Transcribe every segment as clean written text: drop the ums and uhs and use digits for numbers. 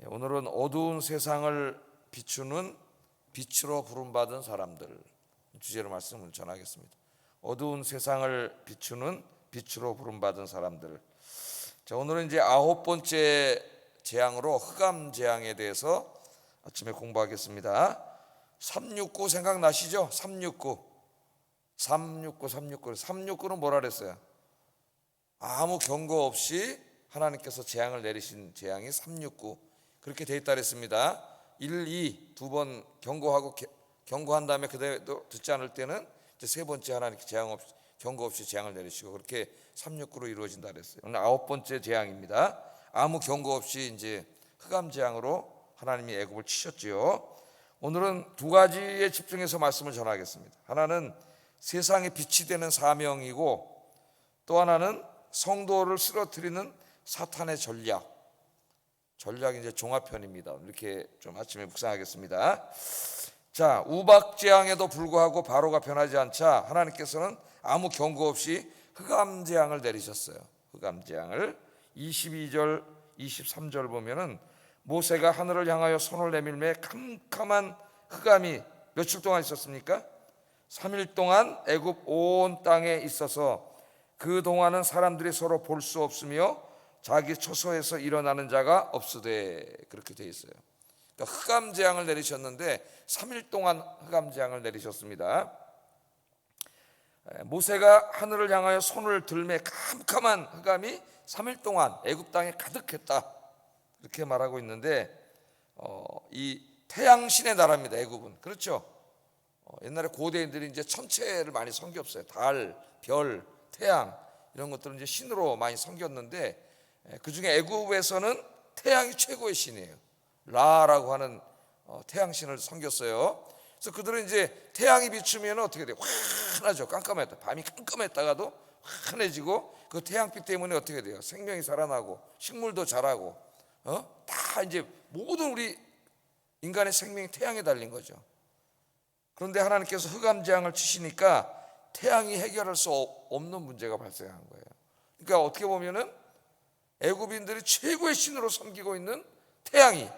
오늘은 어두운 세상을 비추는 빛으로 부름받은 사람들 주제로 말씀을 전하겠습니다. 어두운 세상을 비추는 빛으로 부름받은 사람들. 자, 오늘은 이제 9번째 재앙으로 흑암 재앙에 대해서 아침에 공부하겠습니다. 369 생각나시죠? 369는 뭐라 그랬어요? 아무 경고 없이 하나님께서 재앙을 내리신 재앙이 369 그렇게 돼 있다 그랬습니다. 1, 2 두 번 경고하고 경고한 다음에 그대로 듣지 않을 때는 이제 세 번째 하나님께 경고 없이 재앙을 내리시고 그렇게 369로 이루어진다 그랬어요. 오늘 9번째 재앙입니다. 아무 경고 없이 이제 흑암 재앙으로 하나님이 애굽을 치셨지요. 오늘은 두 가지에 집중해서 말씀을 전하겠습니다. 하나는 세상의 빛이 되는 사명이고 또 하나는 성도를 쓰러뜨리는 사탄의 전략이 이제 종합편입니다. 이렇게 좀 아침에 묵상하겠습니다. 자, 우박재앙에도 불구하고 바로가 변하지 않자 하나님께서는 아무 경고 없이 흑암재앙을 내리셨어요. 흑암재앙을 22절 23절 보면은 모세가 하늘을 향하여 손을 내밀매 캄캄한 흑암이 며칠 동안 있었습니까? 3일 동안 애굽 온 땅에 있어서 그 동안은 사람들이 서로 볼 수 없으며 자기 처소에서 일어나는 자가 없으되 그렇게 돼 있어요. 그러니까 흑암 재앙을 내리셨는데 3일 동안 흑암 재앙을 내리셨습니다. 모세가 하늘을 향하여 손을 들매 캄캄한 흑암이 3일 동안 애굽 땅에 가득했다 이렇게 말하고 있는데 이 태양신의 나라입니다. 애굽은 그렇죠. 옛날에 고대인들이 이제 천체를 많이 섬겼어요. 달, 별, 태양 이런 것들은 이제 신으로 많이 섬겼는데 그 중에 애굽에서는 태양이 최고의 신이에요. 라라고 하는 태양신을 섬겼어요. 그래서 그들은 이제 태양이 비추면 어떻게 돼요? 환하죠. 깜깜했다. 밤이 깜깜했다가도 환해지고 그 태양빛 때문에 어떻게 돼요? 생명이 살아나고 식물도 자라고 다 이제 모든 우리 인간의 생명이 태양에 달린 거죠. 그런데 하나님께서 흑암재앙을 치시니까 태양이 해결할 수 없는 문제가 발생한 거예요. 그러니까 어떻게 보면은 애굽인들이 최고의 신으로 섬기고 있는 태양이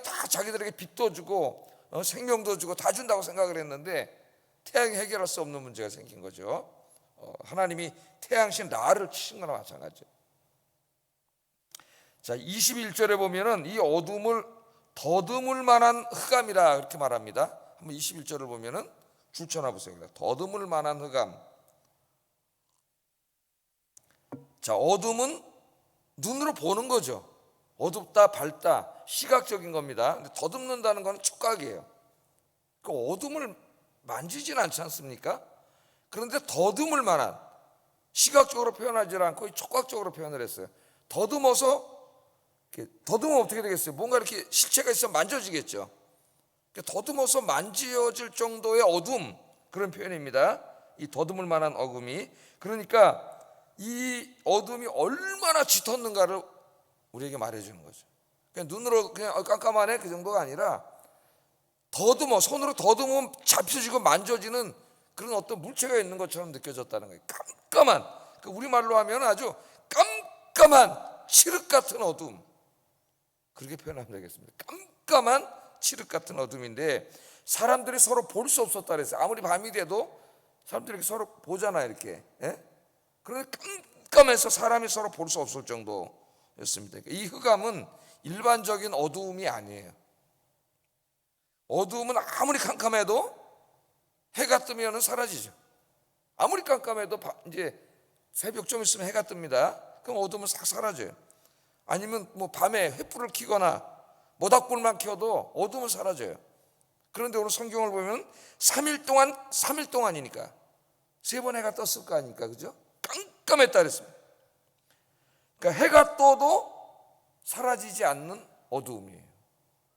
다 자기들에게 빛도 주고 생명도 주고 다 준다고 생각을 했는데 태양이 해결할 수 없는 문제가 생긴 거죠. 하나님이 태양신 라를 치신 거나 마찬가지죠. 자, 21절에 보면은 이 어둠을 더듬을 만한 흑암이라 그렇게 말합니다. 한번 21절을 보면은 줄쳐놔 보세요. 더듬을 만한 흑암. 자, 어둠은 눈으로 보는 거죠. 어둡다, 밝다, 시각적인 겁니다. 근데 더듬는다는 건 촉각이에요. 그 어둠을 만지진 않지 않습니까? 그런데 더듬을 만한 시각적으로 표현하지 않고 촉각적으로 표현을 했어요. 더듬으면 어떻게 되겠어요? 뭔가 이렇게 실체가 있으면 만져지겠죠. 더듬어서 만지어질 정도의 어둠 그런 표현입니다. 이 더듬을 만한 어둠이 그러니까 이 어둠이 얼마나 짙었는가를 우리에게 말해주는 거죠. 그냥 눈으로 그냥 깜깜하네 그 정도가 아니라 손으로 더듬으면 잡혀지고 만져지는 그런 어떤 물체가 있는 것처럼 느껴졌다는 거예요. 깜깜한 우리말로 하면 아주 깜깜한 칠흑 같은 어둠 그렇게 표현하면 되겠습니다. 깜깜한 칠흑 같은 어둠인데 사람들이 서로 볼 수 없었다 그랬어요. 아무리 밤이 돼도 사람들이 서로 보잖아요 이렇게. 그런데 깜깜해서 사람이 서로 볼 수 없을 정도였습니다. 이 흑암은 일반적인 어두움이 아니에요. 어두움은 아무리 캄캄해도 해가 뜨면 사라지죠. 아무리 깜깜해도 이제 새벽 좀 있으면 해가 뜹니다. 그럼 어두움은 싹 사라져요. 아니면 뭐 밤에 횃불을 켜거나 모닥불만 켜도 어둠은 사라져요. 그런데 오늘 성경을 보면 3일 동안이니까 3번 해가 떴을 거 아닙니까? 그죠? 깜깜했다 그랬습니다. 그러니까 해가 떠도 사라지지 않는 어두움이에요.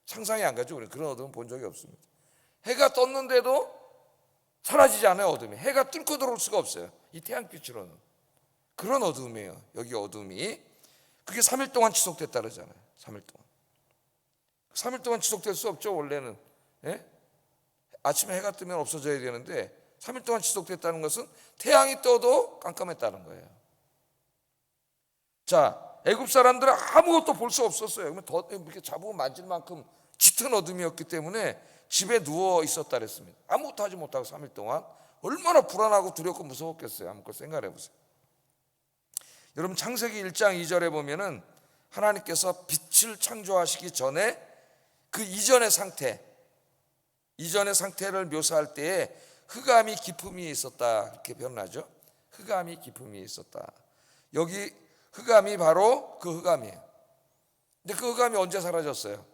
상상이 안 가죠? 그런 어두움 본 적이 없습니다. 해가 떴는데도 사라지지 않아요. 어둠이 해가 뚫고 들어올 수가 없어요. 이 태양빛으로는 그런 어두움이에요. 여기 어둠이 그게 3일 동안 지속됐다 그러잖아요. 3일 동안 지속될 수 없죠. 원래는 아침에 해가 뜨면 없어져야 되는데 3일 동안 지속됐다는 것은 태양이 떠도 깜깜했다는 거예요. 자, 애굽 사람들은 아무것도 볼 수 없었어요. 더 이렇게 잡으고 만질 만큼 짙은 어둠이었기 때문에 집에 누워 있었다 그랬습니다. 아무것도 하지 못하고 3일 동안. 얼마나 불안하고 두렵고 무서웠겠어요. 한번 생각해 보세요. 여러분, 창세기 1장 2절에 보면은 하나님께서 빛을 창조하시기 전에 그 이전의 상태를 묘사할 때에 흑암이 깊음이 있었다, 이렇게 표현하죠. 흑암이 깊음이 있었다. 여기 흑암이 바로 그 흑암이에요. 근데 그 흑암이 언제 사라졌어요?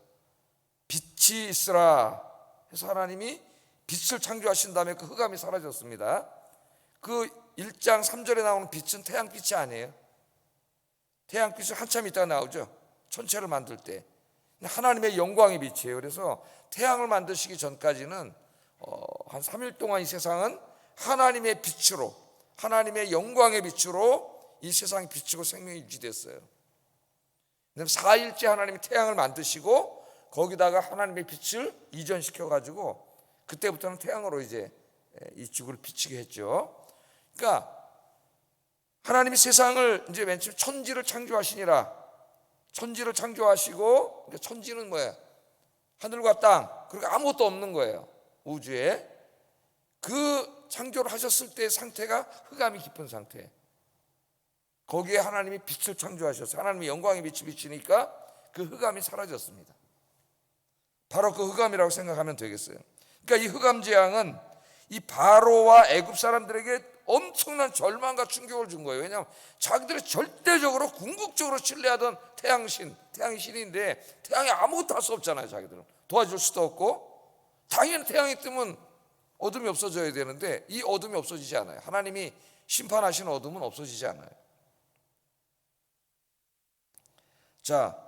빛이 있으라 해서 하나님이 빛을 창조하신 다음에 그 흑암이 사라졌습니다. 그 1장 3절에 나오는 빛은 태양빛이 아니에요. 태양빛은 한참 있다가 나오죠. 천체를 만들 때. 하나님의 영광의 빛이에요. 그래서 태양을 만드시기 전까지는 한 3일 동안 이 세상은 하나님의 빛으로, 하나님의 영광의 빛으로 이 세상이 비치고 생명이 유지됐어요. 4일째 하나님이 태양을 만드시고 거기다가 하나님의 빛을 이전시켜 가지고 그때부터는 태양으로 이제 이 지구를 비치게 했죠. 그러니까 하나님이 세상을 이제 맨 처음 천지를 창조하시니라. 천지를 창조하시고, 천지는 뭐예요? 하늘과 땅, 그리고 아무것도 없는 거예요. 우주에. 그 창조를 하셨을 때의 상태가 흑암이 깊은 상태. 거기에 하나님이 빛을 창조하셨어요. 하나님의 영광의 빛이 비치니까 그 흑암이 사라졌습니다. 바로 그 흑암이라고 생각하면 되겠어요. 그러니까 이 흑암 재앙은 이 바로와 애굽 사람들에게 엄청난 절망과 충격을 준 거예요. 왜냐하면 자기들이 절대적으로 궁극적으로 신뢰하던 태양이 신인데 태양이 아무것도 할 수 없잖아요. 자기들은 도와줄 수도 없고, 당연히 태양이 뜨면 어둠이 없어져야 되는데 이 어둠이 없어지지 않아요. 하나님이 심판하신 어둠은 없어지지 않아요. 자,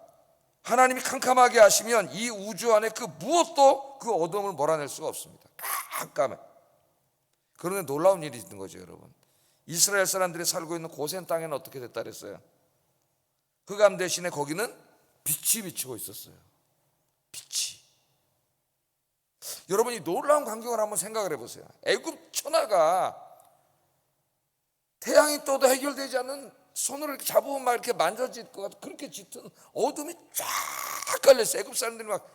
하나님이 캄캄하게 하시면 이 우주 안에 그 무엇도 그 어둠을 몰아낼 수가 없습니다. 깜깜해. 그런데 놀라운 일이 있는 거죠, 여러분. 이스라엘 사람들이 살고 있는 고센 땅에는 어떻게 됐다 그랬어요? 흑암 대신에 거기는 빛이 비치고 있었어요. 빛이. 여러분이 놀라운 광경을 한번 생각을 해보세요. 애굽 천하가 태양이 떠도 해결되지 않는, 손으로 이렇게 잡으면 막 이렇게 만져질 것 같은 그렇게 짙은 어둠이 쫙 깔렸어요. 애굽 사람들이 막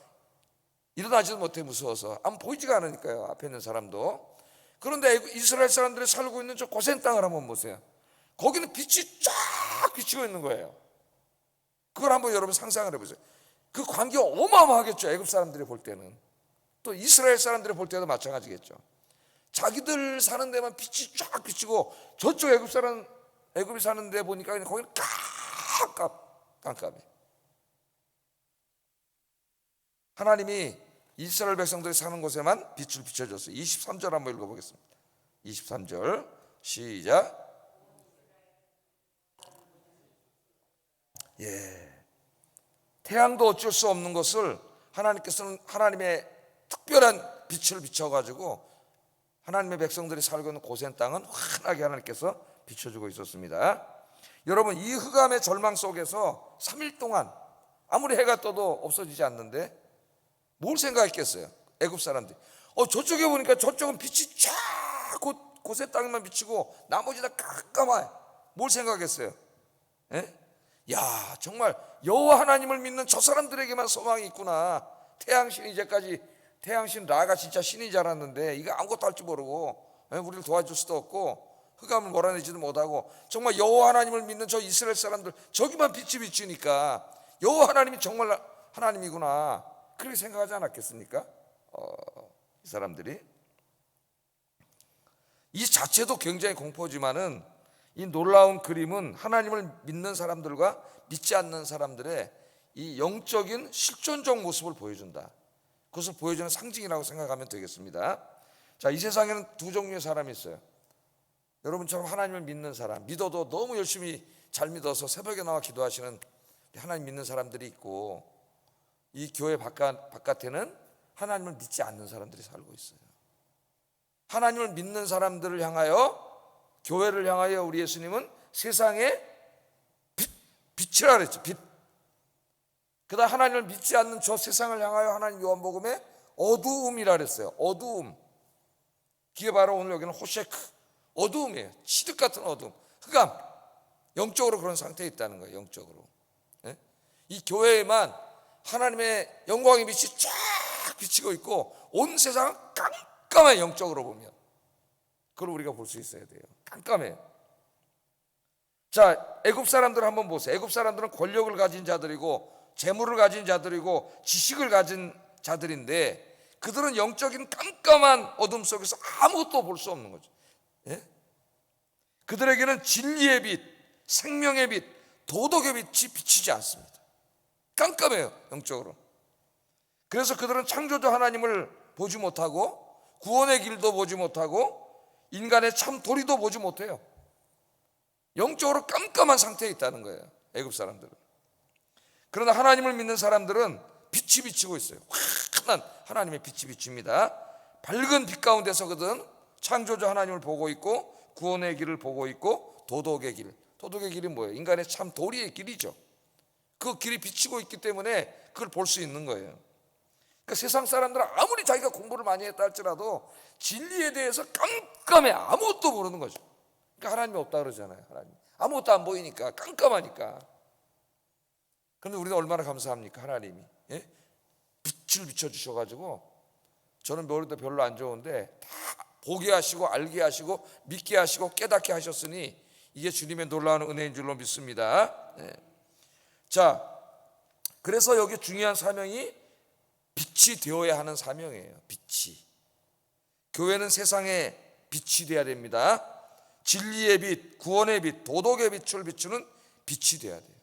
일어나지도 못해 무서워서. 아무 보이지가 않으니까요, 앞에 있는 사람도. 그런데 이스라엘 사람들이 살고 있는 저 고센 땅을 한번 보세요. 거기는 빛이 쫙 비치고 있는 거예요. 그걸 한번 여러분 상상을 해보세요. 그 광경 어마어마하겠죠. 애굽 사람들이 볼 때는. 또 이스라엘 사람들이 볼 때도 마찬가지겠죠. 자기들 사는 데만 빛이 쫙 비치고 저쪽 애굽이 사는 데 보니까 거기는 깜깜해. 하나님이 이스라엘 백성들이 사는 곳에만 빛을 비춰줬어요. 23절 한번 읽어보겠습니다. 23절 시작. 태양도 어쩔 수 없는 것을 하나님께서는 하나님의 특별한 빛을 비춰가지고 하나님의 백성들이 살고 있는 고센 땅은 환하게 하나님께서 비춰주고 있었습니다. 여러분, 이 흑암의 절망 속에서 3일 동안 아무리 해가 떠도 없어지지 않는데 뭘 생각했겠어요? 애굽 사람들이. 저쪽에 보니까 저쪽은 빛이 쫙 고센 땅에만 비치고 나머지 다 깜깜해. 뭘 생각했어요? 야, 정말 여호와 하나님을 믿는 저 사람들에게만 소망이 있구나. 태양신 라가 진짜 신인 줄 알았는데 이거 아무것도 할 줄 모르고 우리를 도와줄 수도 없고 흑암을 몰아내지도 못하고, 정말 여호와 하나님을 믿는 저 이스라엘 사람들 저기만 빛이 비치니까 여호와 하나님이 정말 하나님이구나, 그렇게 생각하지 않았겠습니까? 이 사람들이. 이 자체도 굉장히 공포지만은 이 놀라운 그림은 하나님을 믿는 사람들과 믿지 않는 사람들의 이 영적인 실존적 모습을 보여준다. 그것을 보여주는 상징이라고 생각하면 되겠습니다. 자, 이 세상에는 두 종류의 사람이 있어요. 여러분처럼 하나님을 믿는 사람, 믿어도 너무 열심히 잘 믿어서 새벽에 나와 기도하시는 하나님 믿는 사람들이 있고, 이 교회 바깥에는 하나님을 믿지 않는 사람들이 살고 있어요. 하나님을 믿는 사람들을 향하여, 교회를 향하여 우리 예수님은 세상에 빛이라 그랬죠. 빛. 그다음 하나님을 믿지 않는 저 세상을 향하여 하나님 요한복음에 어두움이라 그랬어요. 어두움. 그게 바로 오늘 여기는 호셰크, 어두움이에요. 시득 같은 어두움, 흑암. 영적으로 그런 상태에 있다는 거예요. 영적으로. 이 교회에만 하나님의 영광의 빛이 쫙 비치고 있고 온 세상은 깜깜해. 영적으로 보면 그걸 우리가 볼 수 있어야 돼요. 깜깜해요. 자, 애굽 사람들 한번 보세요. 애굽 사람들은 권력을 가진 자들이고 재물을 가진 자들이고 지식을 가진 자들인데 그들은 영적인 깜깜한 어둠 속에서 아무것도 볼 수 없는 거죠. 예? 그들에게는 진리의 빛, 생명의 빛, 도덕의 빛이 비치지 않습니다. 깜깜해요, 영적으로. 그래서 그들은 창조주 하나님을 보지 못하고 구원의 길도 보지 못하고 인간의 참 도리도 보지 못해요. 영적으로 깜깜한 상태에 있다는 거예요, 애굽 사람들은. 그러나 하나님을 믿는 사람들은 빛이 비치고 있어요. 환한 하나님의 빛이 비칩니다. 밝은 빛 가운데서거든 창조주 하나님을 보고 있고 구원의 길을 보고 있고 도덕의 길. 도덕의 길이 뭐예요? 인간의 참 도리의 길이죠. 그 길이 비치고 있기 때문에 그걸 볼 수 있는 거예요. 그러니까 세상 사람들은 아무리 자기가 공부를 많이 했다 할지라도 진리에 대해서 깜깜해. 아무것도 모르는 거죠. 그러니까 하나님이 없다 그러잖아요. 하나님 아무것도 안 보이니까 깜깜하니까. 그런데 우리는 얼마나 감사합니까? 하나님이 빛을 비춰주셔가지고 저는 머리도 별로 안 좋은데 다 보게 하시고 알게 하시고 믿게 하시고 깨닫게 하셨으니 이게 주님의 놀라운 은혜인 줄로 믿습니다. 자, 그래서 여기 중요한 사명이 빛이 되어야 하는 사명이에요. 빛이. 교회는 세상에 빛이 되어야 됩니다. 진리의 빛, 구원의 빛, 도덕의 빛을 비추는 빛이 되어야 돼요.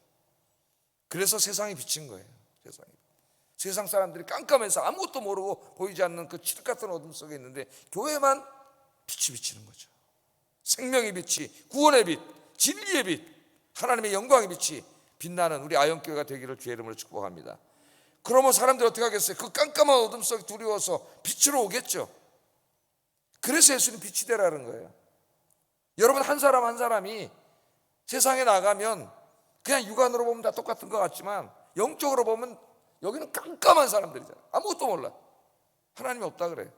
그래서 세상이 비친 거예요. 세상 사람들이 깜깜해서 아무것도 모르고 보이지 않는 그 칠흑 같은 어둠 속에 있는데 교회만 빛이 비치는 거죠. 생명의 빛이, 구원의 빛, 진리의 빛, 하나님의 영광의 빛이 빛나는 우리 아영교회가 되기를 주의 이름으로 축복합니다. 그러면 사람들이 어떻게 하겠어요? 그 깜깜한 어둠 속에 두려워서 빛으로 오겠죠. 그래서 예수님 빛이 되라는 거예요. 여러분 한 사람 한 사람이 세상에 나가면 그냥 육안으로 보면 다 똑같은 것 같지만 영적으로 보면 여기는 깜깜한 사람들이잖아요. 아무것도 몰라. 하나님이 없다 그래요.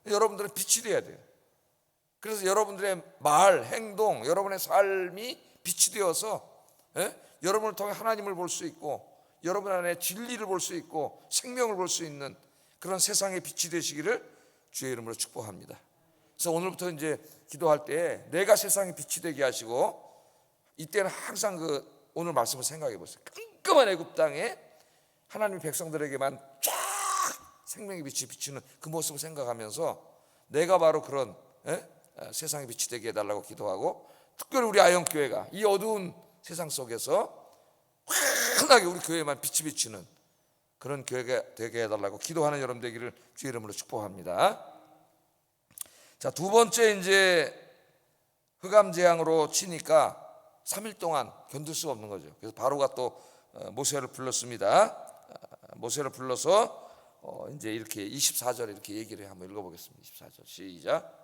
여러분들은 빛이 돼야 돼요. 그래서 여러분들의 말, 행동, 여러분의 삶이 빛이 되어서 여러분을 통해 하나님을 볼 수 있고 여러분 안에 진리를 볼 수 있고 생명을 볼 수 있는 그런 세상의 빛이 되시기를 주의 이름으로 축복합니다. 그래서 오늘부터 이제 기도할 때 내가 세상의 빛이 되게 하시고 이때는 항상 오늘 말씀을 생각해 보세요. 깜깜한 애굽 땅에 하나님의 백성들에게만 쫙 생명의 빛이 비치는 그 모습을 생각하면서 내가 바로 그런 세상의 빛이 되게 해달라고 기도하고 특별히 우리 아영교회가 이 어두운 세상 속에서 환하게 우리 교회만 빛이 비치는 그런 교회가 되게 해달라고 기도하는 여러분 되기를 주의 이름으로 축복합니다. 자, 두 번째 이제 흑암 재앙으로 치니까 3일 동안 견딜 수가 없는 거죠. 그래서 바로가 또 모세를 불렀습니다. 모세를 불러서 이제 이렇게 24절에 이렇게 얘기를 한번 읽어보겠습니다. 24절 시작.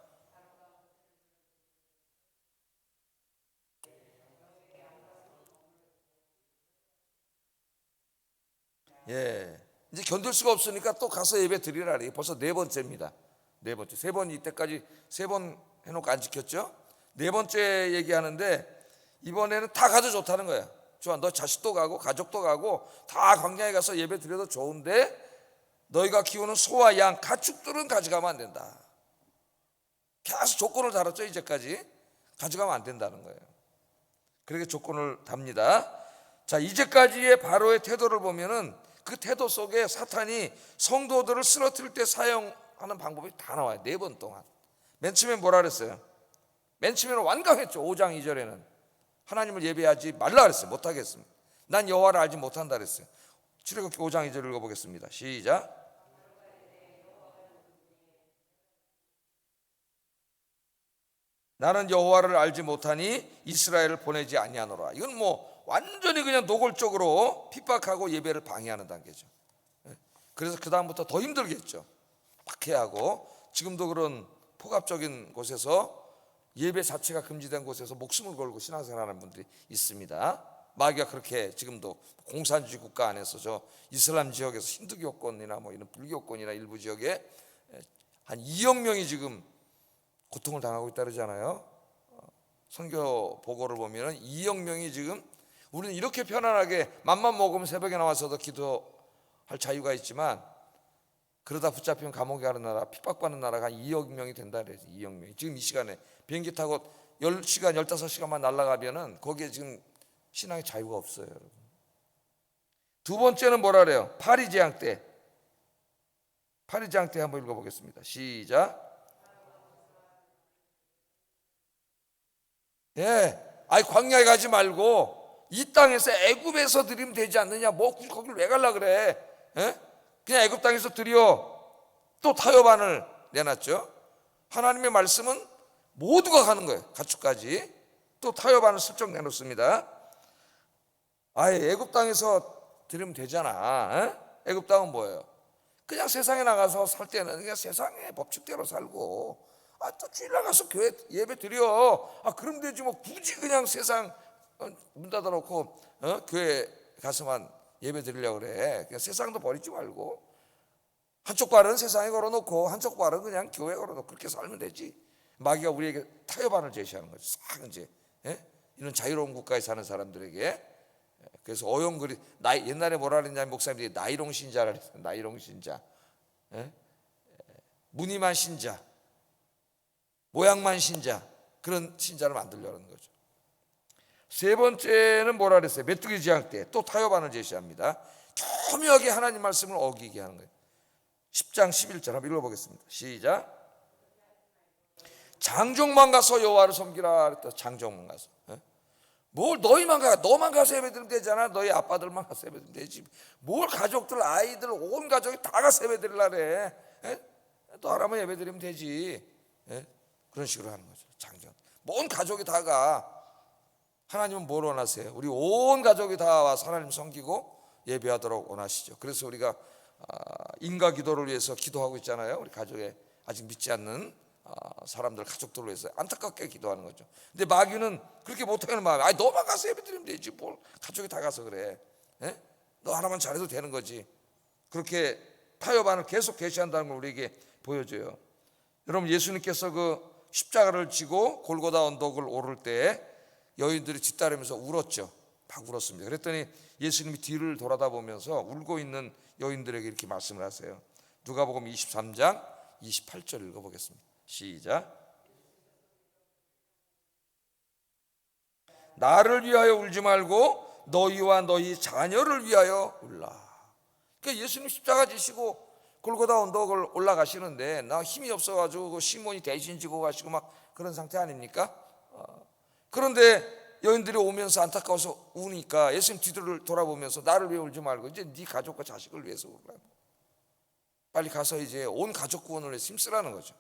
예, 이제 견딜 수가 없으니까 또 가서 예배 드리라. 벌써 네 번째입니다. 네 번째. 세 번 이때까지 세 번 해놓고 안 지켰죠? 네 번째 얘기하는데 이번에는 다 가도 좋다는 거야. 좋아, 너 자식도 가고 가족도 가고 다 광야에 가서 예배 드려도 좋은데 너희가 키우는 소와 양, 가축들은 가져가면 안 된다. 계속 조건을 달았죠. 이제까지 가져가면 안 된다는 거예요. 그렇게 조건을 답니다. 자, 이제까지의 바로의 태도를 보면은 그 태도 속에 사탄이 성도들을 쓰러뜨릴 때 사용하는 방법이 다 나와요. 4번 동안. 맨 처음에 뭐라 그랬어요? 맨 처음에는 완강했죠. 5장 2절에는 하나님을 예배하지 말라 그랬어요. 못하겠습니다. 난 여호와를 알지 못한다 그랬어요. 출애굽기 5장 2절 읽어보겠습니다. 시작. 나는 여호와를 알지 못하니 이스라엘을 보내지 아니하노라. 이건 뭐 완전히 그냥 노골적으로 핍박하고 예배를 방해하는 단계죠. 그래서 그 다음부터 더 힘들겠죠. 박해하고 지금도 그런 폭압적인 곳에서 예배 자체가 금지된 곳에서 목숨을 걸고 신앙생활하는 분들이 있습니다. 마귀가 그렇게 지금도 공산주의 국가 안에서 저 이슬람 지역에서 힌두교권이나 뭐 이런 불교권이나 일부 지역에 한 2억 명이 지금 고통을 당하고 있다 그러잖아요. 선교 보고를 보면 2억 명이 지금 우리는 이렇게 편안하게 맘만 먹으면 새벽에 나와서도 기도할 자유가 있지만, 그러다 붙잡히면 감옥에 가는 나라, 핍박받는 나라가 한 2억 명이 된다 그래요. 2억 명이. 지금 이 시간에 비행기 타고 10시간, 15시간만 날아가면은 거기에 지금 신앙의 자유가 없어요, 여러분. 두 번째는 뭐라 그래요? 파리재앙 때. 파리재앙 때 한번 읽어보겠습니다. 시작. 광야에 가지 말고 이 땅에서 애굽에서 드리면 되지 않느냐? 뭐 거길 왜 갈라 그래? 그냥 애굽 땅에서 드려. 또 타협안을 내놨죠. 하나님의 말씀은 모두가 가는 거예요. 가축까지. 또 타협안을 슬쩍 내놓습니다. 애굽 땅에서 드리면 되잖아. 애굽 땅은 뭐예요? 그냥 세상에 나가서 살 때는 그냥 세상의 법칙대로 살고, 또 주일날 가서 교회 예배 드려. 그럼 되지 뭐 굳이 그냥 세상 문 닫아놓고 교회 가서만 예배 드리려고 그래. 그냥 세상도 버리지 말고 한쪽 발은 세상에 걸어놓고 한쪽 발은 그냥 교회에 걸어놓고 그렇게 살면 되지. 마귀가 우리에게 타협안을 제시하는 거죠. 싹 이제 이런 자유로운 국가에 사는 사람들에게. 그래서 어용글이 옛날에 뭐라 그랬냐면 목사님들이 나이롱 신자라 그랬어요. 나이롱 신자, 무늬만 신자, 모양만 신자, 그런 신자를 만들려는 거죠. 세 번째는 뭐라 그랬어요? 메뚜기 재앙 때 또 타협안을 제시합니다. 교묘하게 하나님 말씀을 어기게 하는 거예요. 10장 11절 한번 읽어보겠습니다. 시작. 장정만 가서 여호와를 섬기라 그랬다. 장정만 가서. 뭘 너희만 가, 너만 가서 예배드리면 되잖아. 너희 아빠들만 가서 예배드리면 되지. 뭘 가족들, 아이들, 온 가족이 다 가서 예배드리려 그래. 또 하나만 예배드리면 되지. 그런 식으로 하는 거죠. 장정. 온 가족이 다 가. 하나님은 뭘 원하세요? 우리 온 가족이 다 와서 하나님 섬기고 예배하도록 원하시죠. 그래서 우리가 인가 기도를 위해서 기도하고 있잖아요. 우리 가족에 아직 믿지 않는 사람들, 가족들을 위해서 안타깝게 기도하는 거죠. 근데 마귀는 그렇게 못하는 마음에 너만 가서 예배드리면 되지 뭘 가족이 다 가서 그래. 너 하나만 잘해도 되는 거지. 그렇게 타협안을 계속 계시한다는 걸 우리에게 보여줘요. 여러분, 예수님께서 그 십자가를 지고 골고다 언덕을 오를 때 여인들이 뒤따르면서 울었죠. 막 울었습니다. 그랬더니 예수님이 뒤를 돌아다 보면서 울고 있는 여인들에게 이렇게 말씀을 하세요. 누가복음 23장 28절 읽어보겠습니다. 시작. 나를 위하여 울지 말고 너희와 너희 자녀를 위하여 울라. 그러니까 예수님 십자가 지시고 골고다 언덕을 올라가시는데 나 힘이 없어가지고 그 시몬이 대신 지고 가시고 막 그런 상태 아닙니까? 그런데 여인들이 오면서 안타까워서 우니까 예수님 뒤를 돌아보면서 나를 위해 울지 말고 이제 네 가족과 자식을 위해서 울라. 빨리 가서 이제 온 가족 구원을 위해서 힘쓰라는 거죠.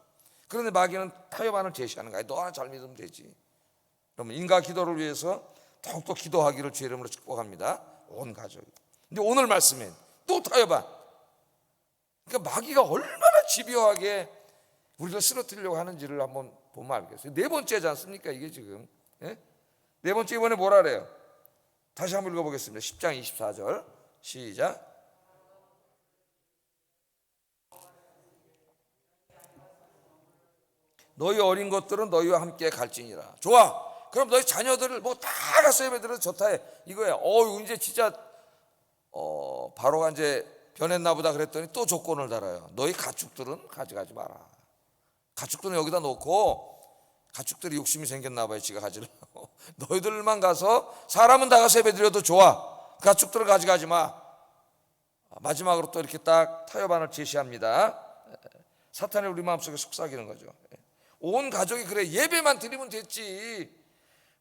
그런데 마귀는 타협안을 제시하는 거야. 너 하나 잘 믿으면 되지. 그러면 인가 기도를 위해서 더욱더 기도하기를 주의 이름으로 축복합니다. 온 가족이. 근데 오늘 말씀엔 또 타협안. 그러니까 마귀가 얼마나 집요하게 우리를 쓰러뜨리려고 하는지를 한번 보면 알겠어요. 네 번째지 않습니까? 이게 지금. 네 번째 이번에 뭐라 그래요? 다시 한번 읽어보겠습니다. 10장 24절 시작. 너희 어린 것들은 너희와 함께 갈지니라. 좋아. 그럼 너희 자녀들을 뭐 다 가서 예배드려도 좋다 해. 이거야. 이제 진짜 바로가 이제 변했나 보다 그랬더니 또 조건을 달아요. 너희 가축들은 가져가지 마라. 가축들은 여기다 놓고, 가축들이 욕심이 생겼나 봐요. 지가 가지려고. 너희들만 가서, 사람은 다 가서 예배드려도 좋아. 가축들을 가져가지 마. 마지막으로 또 이렇게 딱 타협안을 제시합니다. 사탄이 우리 마음속에 속삭이는 거죠. 온 가족이 그래 예배만 드리면 됐지.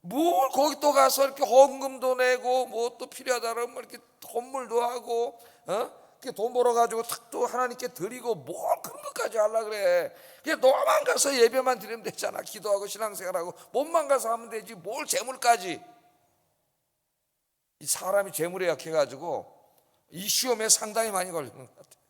뭘 거기 또 가서 이렇게 헌금도 내고 뭐 또 필요하다 그러면 이렇게 헌물도 하고 이렇게 돈 벌어가지고 또 하나님께 드리고 뭘 그런 것까지 하려 그래. 그냥 너만 가서 예배만 드리면 되잖아. 기도하고 신앙생활하고 몸만 가서 하면 되지 뭘 재물까지. 이 사람이 재물에 약해가지고 이 시험에 상당히 많이 걸리는 것 같아요.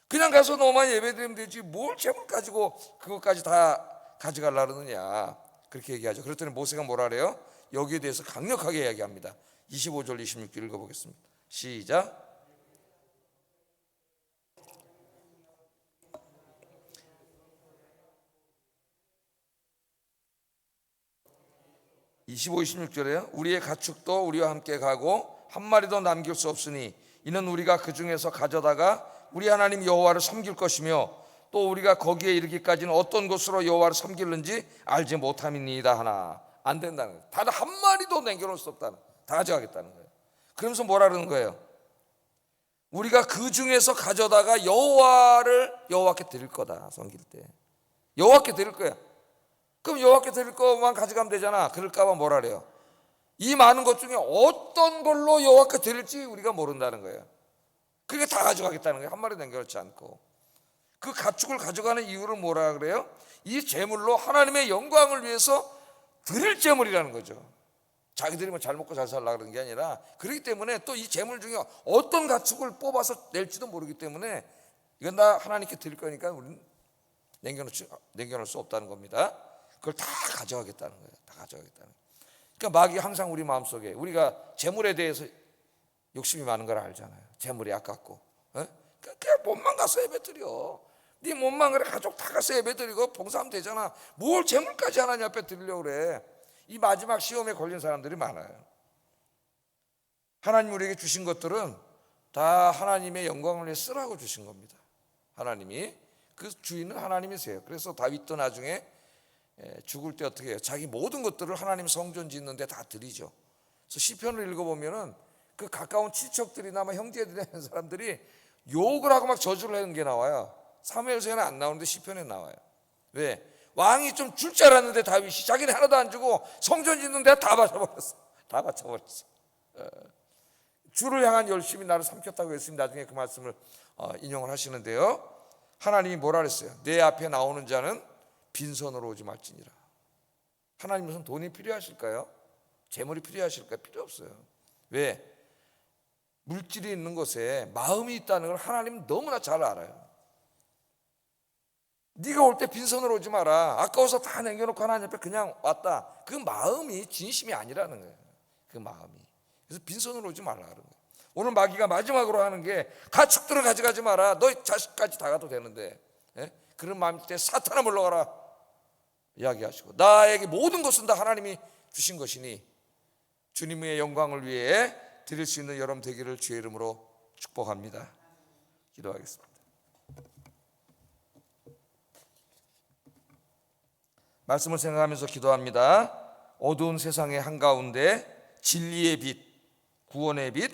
그냥 가서 너만 예배드리면 되지 뭘 재물 가지고 그것까지 다 가져가려 그러느냐. 그렇게 얘기하죠. 그랬더니 모세가 뭐라 그래요? 여기에 대해서 강력하게 이야기합니다. 25절 26절 읽어보겠습니다. 시작. 25, 26절에요. 우리의 가축도 우리와 함께 가고 한 마리도 남길 수 없으니 이는 우리가 그 중에서 가져다가 우리 하나님 여호와를 섬길 것이며 또 우리가 거기에 이르기까지는 어떤 곳으로 여호와를 섬기는지 알지 못함이니이다 하나. 안 된다는 거예요. 단 한 마리도 남겨놓을 수 없다는, 다 가져가겠다는 거예요. 그러면서 뭐라 그러는 거예요? 우리가 그 중에서 가져다가 여호와께 드릴 거다. 섬길 때 여호와께 드릴 거야. 그럼 여호와께 드릴 것만 가져가면 되잖아. 그럴까 봐 뭐라 그래요? 이 많은 것 중에 어떤 걸로 여호와께 드릴지 우리가 모른다는 거예요. 그게 다 가져가겠다는 거예요. 한 마리 남겨놓지 않고. 그 가축을 가져가는 이유를 뭐라 그래요? 이 제물로 하나님의 영광을 위해서 드릴 제물이라는 거죠. 자기들이 뭐 잘 먹고 잘 살려고 그러는 게 아니라, 그렇기 때문에 또 이 제물 중에 어떤 가축을 뽑아서 낼지도 모르기 때문에 이건 다 하나님께 드릴 거니까 우리는 남겨놓을 수 없다는 겁니다. 그걸 다 가져가겠다는 거예요. 다 가져가겠다는 거예요. 그러니까 마귀 항상 우리 마음속에, 우리가 재물에 대해서 욕심이 많은 걸 알잖아요. 재물이 아깝고, 그냥 몸만 가서 예배드려. 네 몸만 그래 가족 다 가서 예배드리고 봉사하면 되잖아. 뭘 재물까지 하나님 앞에 드리려고 그래. 이 마지막 시험에 걸린 사람들이 많아요. 하나님 우리에게 주신 것들은 다 하나님의 영광을 위해 쓰라고 주신 겁니다. 하나님이, 그 주인은 하나님이세요. 그래서 다윗도 나중에 죽을 때 어떻게 해요? 자기 모든 것들을 하나님 성전 짓는 데 다 드리죠. 그래서 시편을 읽어보면은 그 가까운 친척들이나 형제들이나 사람들이 욕을 하고 막 저주를 하는 게 나와요. 사무엘서에는 안 나오는데 시편에 나와요. 왜? 왕이 좀 줄 줄 알았는데 다윗이 자기는 하나도 안 주고 성전 짓는 데 다 바쳐버렸어. 다 바쳐버렸어. 주를 향한 열심이 나를 삼켰다고 했으니 나중에 그 말씀을 인용을 하시는데요. 하나님이 뭐라 그랬어요? 내 앞에 나오는 자는 빈손으로 오지 말지니라. 하나님 무슨 돈이 필요하실까요? 재물이 필요하실까요? 필요 없어요. 왜? 물질이 있는 곳에 마음이 있다는 걸 하나님은 너무나 잘 알아요. 네가 올 때 빈손으로 오지 마라. 아까워서 다 남겨놓고 하나님 앞에 그냥 왔다. 그 마음이 진심이 아니라는 거예요. 그 마음이. 그래서 빈손으로 오지 말라 그러는 거예요. 오늘 마귀가 마지막으로 하는 게 가축들을 가져가지 마라. 너희 자식까지 다 가도 되는데, 그런 마음 때 사탄아 물러가라 이야기하시고, 나에게 모든 것은 다 하나님이 주신 것이니 주님의 영광을 위해 드릴 수 있는 여러분 되기를 주의 이름으로 축복합니다. 기도하겠습니다. 말씀을 생각하면서 기도합니다. 어두운 세상의 한가운데 진리의 빛, 구원의 빛,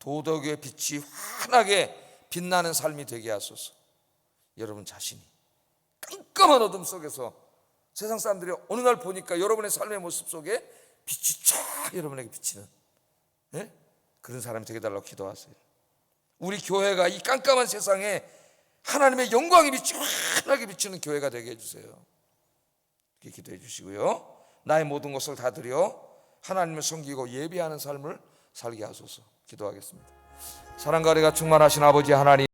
도덕의 빛이 환하게 빛나는 삶이 되게 하소서. 여러분 자신이 깜깜한 어둠 속에서 세상 사람들이 어느 날 보니까 여러분의 삶의 모습 속에 빛이 쫙 여러분에게 비치는, 그런 사람이 되게 달라고 기도하세요. 우리 교회가 이 깜깜한 세상에 하나님의 영광의 빛이 환하게 비치는 교회가 되게 해주세요. 이렇게 기도해 주시고요. 나의 모든 것을 다 드려 하나님을 섬기고 예배하는 삶을 살게 하소서. 기도하겠습니다. 사랑과 은혜가 충만하신 아버지 하나님,